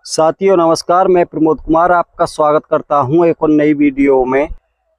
साथियों नमस्कार, मैं प्रमोद कुमार आपका स्वागत करता हूं एक और नई वीडियो में।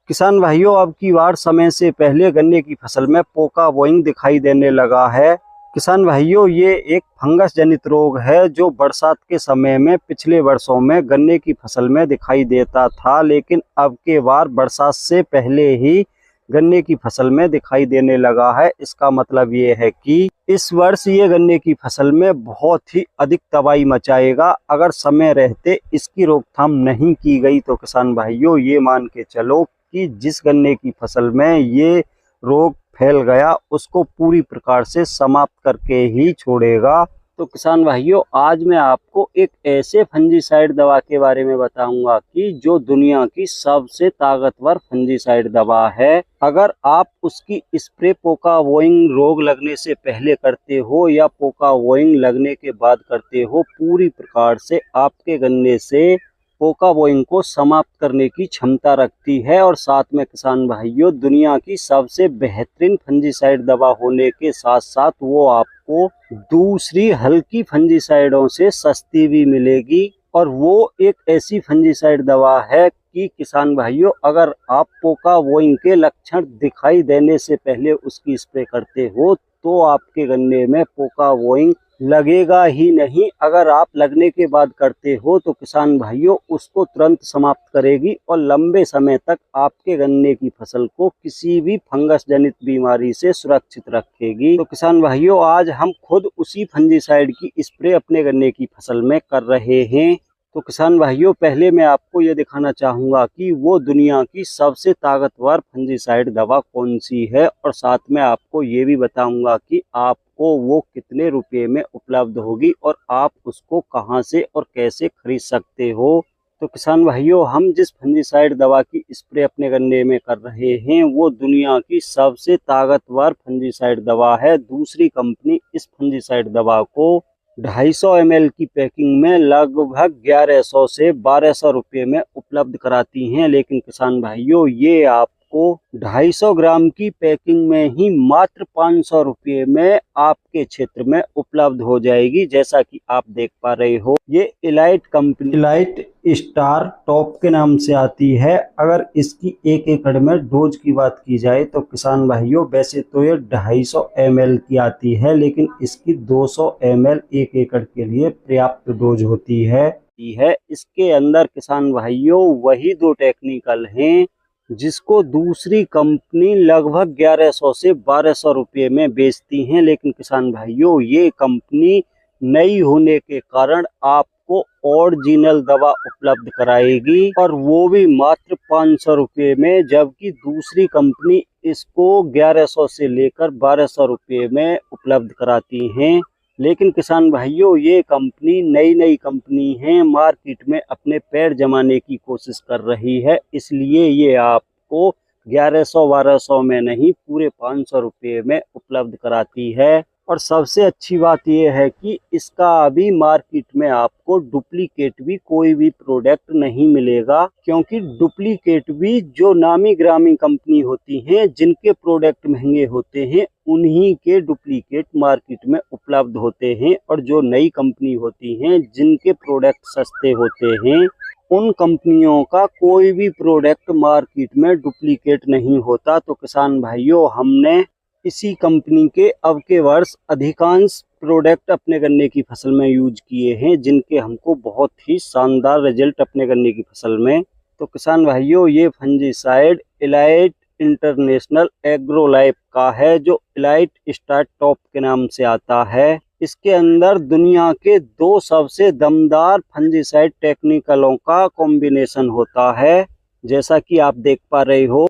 किसान भाइयों, अब की बार समय से पहले गन्ने की फसल में पोका बोइंग दिखाई देने लगा है। किसान भाइयों, ये एक फंगस जनित रोग है जो बरसात के समय में पिछले वर्षों में गन्ने की फसल में दिखाई देता था, लेकिन अब के बार बरसात से पहले ही गन्ने की फसल में दिखाई देने लगा है। इसका मतलब ये है कि इस वर्ष ये गन्ने की फसल में बहुत ही अधिक तबाही मचाएगा। अगर समय रहते इसकी रोकथाम नहीं की गई तो किसान भाइयों, ये मान के चलो कि जिस गन्ने की फसल में ये रोग फैल गया उसको पूरी प्रकार से समाप्त करके ही छोड़ेगा। तो किसान भाइयों, आज मैं आपको एक ऐसे फंजीसाइड दवा के बारे में बताऊंगा कि जो दुनिया की सबसे ताकतवर फंजीसाइड दवा है। अगर आप उसकी स्प्रे पोका बोइंग रोग लगने से पहले करते हो या पोका बोइंग लगने के बाद करते हो, पूरी प्रकार से आपके गन्ने से पोका बोइंग को समाप्त करने की क्षमता रखती है। और साथ में किसान भाइयों, दुनिया की सबसे बेहतरीन फंजीसाइड दवा होने के साथ साथ वो आपको दूसरी हल्की फंजीसाइडों से सस्ती भी मिलेगी। और वो एक ऐसी फंजीसाइड दवा है कि किसान भाइयों, अगर आप पोका बोइंग के लक्षण दिखाई देने से पहले उसकी स्प्रे करते हो तो आपके गन्ने में पोका बोइंग लगेगा ही नहीं। अगर आप लगने के बाद करते हो तो किसान भाइयों, उसको तुरंत समाप्त करेगी और लंबे समय तक आपके गन्ने की फसल को किसी भी फंगस जनित बीमारी से सुरक्षित रखेगी। तो किसान भाइयों, आज हम खुद उसी फंजीसाइड की स्प्रे अपने गन्ने की फसल में कर रहे हैं। तो किसान भाइयों, पहले मैं आपको ये दिखाना चाहूँगा कि वो दुनिया की सबसे ताकतवर फंजीसाइड दवा कौन सी है, और साथ में आपको ये भी बताऊँगा कि आपको वो कितने रुपए में उपलब्ध होगी और आप उसको कहाँ से और कैसे खरीद सकते हो। तो किसान भाइयों, हम जिस फंजीसाइड दवा की स्प्रे अपने गन्ने में कर रहे हैं वो दुनिया की सबसे ताकतवर फंजीसाइड दवा है। दूसरी कंपनी इस फंजीसाइड दवा को 250 ml की पैकिंग में लगभग 1100 से 1200 रुपये में उपलब्ध कराती हैं, लेकिन किसान भाइयों, ये आपको 250 ग्राम की पैकिंग में ही मात्र 500 रुपये में आपके क्षेत्र में उपलब्ध हो जाएगी। जैसा कि आप देख पा रहे हो, ये elite company elite star top के नाम से आती है। अगर इसकी 1 एकड़ में डोज की बात की जाए तो किसान भाइयों, वैसे तो ये 250 ml की आती है, लेकिन इसकी 200 ml 1 एकड़ के लिए पर्याप्त डोज होती है। इसके अंदर किसान भाइयों वही 2 टेक्निकल हैं जिसको दूसरी कंपनी लगभग 1100 से 1200 रुपये में बेचती हैं, लेकिन किसान भाइयों, ये कंपनी नई होने के कारण आपको ओरिजिनल दवा उपलब्ध कराएगी और वो भी मात्र 500 रुपये में, जबकि दूसरी कंपनी इसको 1100 से लेकर 1200 रुपये में उपलब्ध कराती हैं। लेकिन किसान भाइयों, ये कंपनी नई कंपनी है, मार्केट में अपने पैर जमाने की कोशिश कर रही है, इसलिए ये आपको 1100-1200 में नहीं, पूरे 500 रुपये में उपलब्ध कराती है। और सबसे अच्छी बात यह है कि इसका अभी मार्केट में आपको डुप्लीकेट भी कोई भी प्रोडक्ट नहीं मिलेगा, क्योंकि डुप्लीकेट भी जो नामी ग्रामी कंपनी होती हैं, जिनके प्रोडक्ट महंगे होते हैं, उन्हीं के डुप्लीकेट मार्केट में उपलब्ध होते हैं। और जो नई कंपनी होती हैं, जिनके प्रोडक्ट सस्ते होते हैं, उन कंपनियों का कोई भी प्रोडक्ट मार्केट में डुप्लीकेट नहीं होता। तो किसान भाइयों, हमने इसी कंपनी के अब के वर्ष अधिकांश प्रोडक्ट अपने गन्ने की फसल में यूज किए हैं, जिनके हमको बहुत ही शानदार रिजल्ट अपने गन्ने की फसल में। तो किसान भाइयों, ये फंजीसाइड इलाइट इंटरनेशनल एग्रोलाइफ का है, जो इलाइट स्टार टॉप के नाम से आता है। इसके अंदर दुनिया के 2 सबसे दमदार फंजीसाइड टेक्निकलों का कॉम्बिनेशन होता है। जैसा कि आप देख पा रहे हो,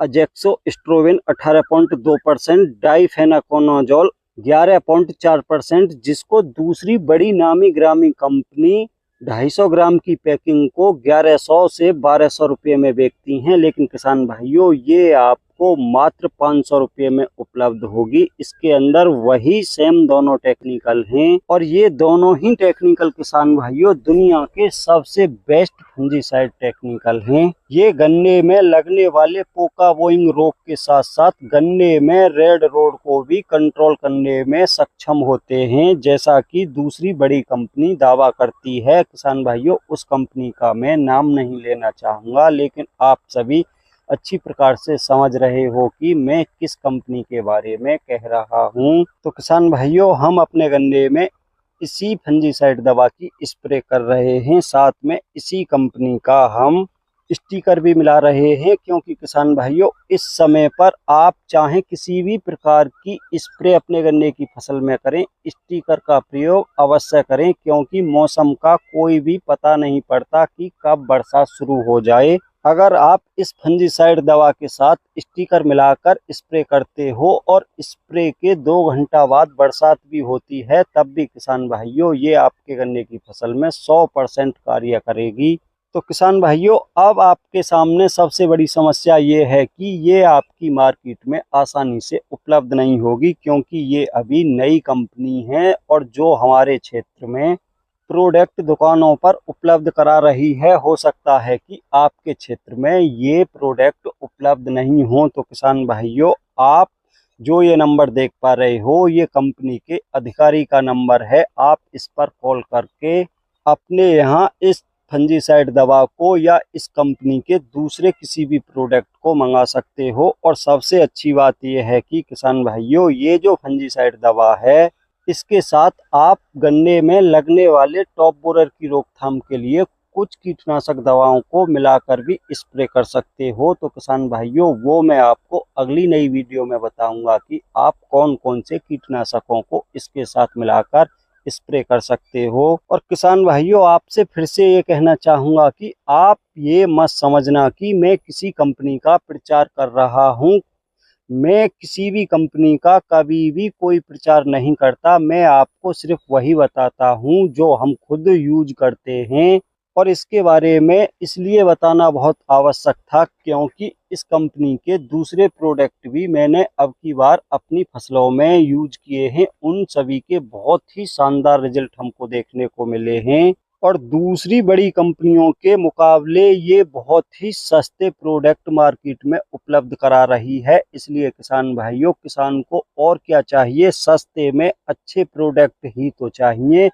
अजेक्सोस्ट्रोबिन 18.2%, डाइफेनाकोनाजोल 11.4%, जिसको दूसरी बड़ी नामी ग्रामी कंपनी 250 ग्राम की पैकिंग को 1100 से 1200 रुपये में बेचती हैं। लेकिन किसान भाइयों, ये आपको आपको मात्र 500 रुपये में उपलब्ध होगी। इसके अंदर वही सेम दोनों टेक्निकल हैं और ये दोनों ही टेक्निकल किसान भाइयों दुनिया के सबसे बेस्ट फंजीसाइड टेक्निकल हैं। ये गन्ने में लगने वाले पोका बोइंग रोग के साथ साथ गन्ने में रेड रोड को भी कंट्रोल करने में सक्षम होते हैं, जैसा कि दूसरी बड़ी कंपनी दावा करती है। किसान भाइयों, उस कंपनी का मैं नाम नहीं लेना चाहूँगा, लेकिन आप सभी अच्छी प्रकार से समझ रहे हो कि मैं किस कंपनी के बारे में कह रहा हूँ। तो किसान भाइयों, हम अपने गन्ने में इसी फंजीसाइड दवा की स्प्रे कर रहे हैं, साथ में इसी कंपनी का हम स्टिकर भी मिला रहे हैं, क्योंकि किसान भाइयों इस समय पर आप चाहे किसी भी प्रकार की स्प्रे अपने गन्ने की फसल में करें, स्टिकर का प्रयोग अवश्य करें, क्योंकि मौसम का कोई भी पता नहीं पड़ता कि कब बरसात शुरू हो जाए। अगर आप इस फंजीसाइड दवा के साथ स्टिकर मिलाकर स्प्रे करते हो और स्प्रे के 2 घंटा बाद बरसात भी होती है, तब भी किसान भाइयों ये आपके गन्ने की फसल में 100% कार्य करेगी। तो किसान भाइयों, अब आपके सामने सबसे बड़ी समस्या ये है कि ये आपकी मार्केट में आसानी से उपलब्ध नहीं होगी, क्योंकि ये अभी नई कंपनी है और जो हमारे क्षेत्र में प्रोडक्ट दुकानों पर उपलब्ध करा रही है, हो सकता है कि आपके क्षेत्र में ये प्रोडक्ट उपलब्ध नहीं हो। तो किसान भाइयों, आप जो ये नंबर देख पा रहे हो, ये कंपनी के अधिकारी का नंबर है। आप इस पर कॉल करके अपने यहाँ इस फंजीसाइड दवा को या इस कंपनी के दूसरे किसी भी प्रोडक्ट को मंगा सकते हो। और सबसे अच्छी बात यह है कि किसान भाइयों, ये जो फंजीसाइड दवा है, इसके साथ आप गन्ने में लगने वाले टॉप बोरर की रोकथाम के लिए कुछ कीटनाशक दवाओं को मिलाकर भी स्प्रे कर सकते हो। तो किसान भाइयों, वो मैं आपको अगली नई वीडियो में बताऊंगा कि आप कौन कौन से कीटनाशकों को इसके साथ मिलाकर स्प्रे कर सकते हो। और किसान भाइयों, आपसे फिर से ये कहना चाहूँगा कि आप ये मत समझना कि मैं किसी कंपनी का प्रचार कर रहा हूँ। मैं किसी भी कंपनी का कभी भी कोई प्रचार नहीं करता। मैं आपको सिर्फ वही बताता हूँ जो हम खुद यूज करते हैं। और इसके बारे में इसलिए बताना बहुत आवश्यक था, क्योंकि इस कंपनी के दूसरे प्रोडक्ट भी मैंने अब की बार अपनी फसलों में यूज किए हैं। उन सभी के बहुत ही शानदार रिजल्ट हमको देखने को मिले हैं और दूसरी बड़ी कंपनियों के मुकाबले ये बहुत ही सस्ते प्रोडक्ट मार्केट में उपलब्ध करा रही है। इसलिए किसान भाइयों, किसान को और क्या चाहिए, सस्ते में अच्छे प्रोडक्ट ही तो चाहिए।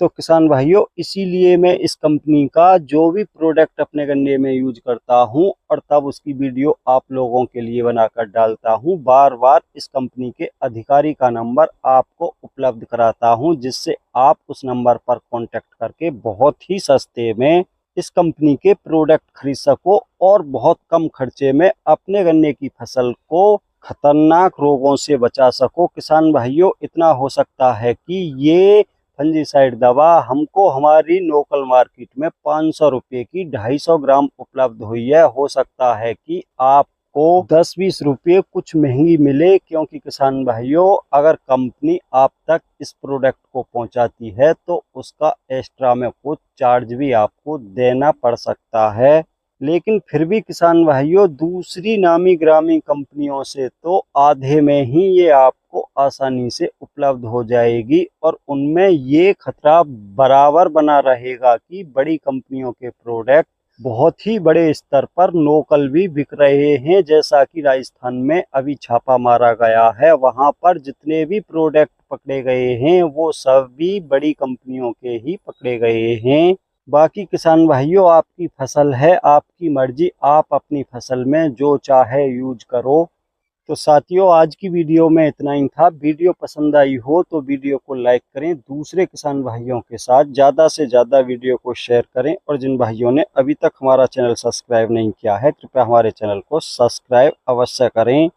तो किसान भाइयों, इसीलिए मैं इस कंपनी का जो भी प्रोडक्ट अपने गन्ने में यूज करता हूं और तब उसकी वीडियो आप लोगों के लिए बनाकर डालता हूं। बार बार इस कंपनी के अधिकारी का नंबर आपको उपलब्ध कराता हूं, जिससे आप उस नंबर पर कांटेक्ट करके बहुत ही सस्ते में इस कंपनी के प्रोडक्ट खरीद सको और बहुत कम खर्चे में अपने गन्ने की फसल को खतरनाक रोगों से बचा सको। किसान भाइयों, इतना हो सकता है कि ये फंजीसाइड दवा हमको हमारी लोकल मार्केट में 500 रुपये की 250 ग्राम उपलब्ध हुई है। हो सकता है कि आपको 10-20 रुपये कुछ महंगी मिले, क्योंकि किसान भाइयों, अगर कंपनी आप तक इस प्रोडक्ट को पहुंचाती है तो उसका एक्स्ट्रा में कुछ चार्ज भी आपको देना पड़ सकता है। लेकिन फिर भी किसान भाइयों, दूसरी नामी ग्रामी कंपनियों से तो आधे में ही ये आपको आसानी से उपलब्ध हो जाएगी और उनमें ये खतरा बराबर बना रहेगा कि बड़ी कंपनियों के प्रोडक्ट बहुत ही बड़े स्तर पर लोकल भी बिक रहे हैं। जैसा कि राजस्थान में अभी छापा मारा गया है, वहां पर जितने भी प्रोडक्ट पकड़े गए हैं वो सभी बड़ी कंपनियों के ही पकड़े गए हैं। बाकी किसान भाइयों, आपकी फसल है, आपकी मर्जी, आप अपनी फसल में जो चाहे यूज करो। तो साथियों, आज की वीडियो में इतना ही था। वीडियो पसंद आई हो तो वीडियो को लाइक करें, दूसरे किसान भाइयों के साथ ज़्यादा से ज़्यादा वीडियो को शेयर करें और जिन भाइयों ने अभी तक हमारा चैनल सब्सक्राइब नहीं किया है, कृपया हमारे चैनल को सब्सक्राइब अवश्य करें।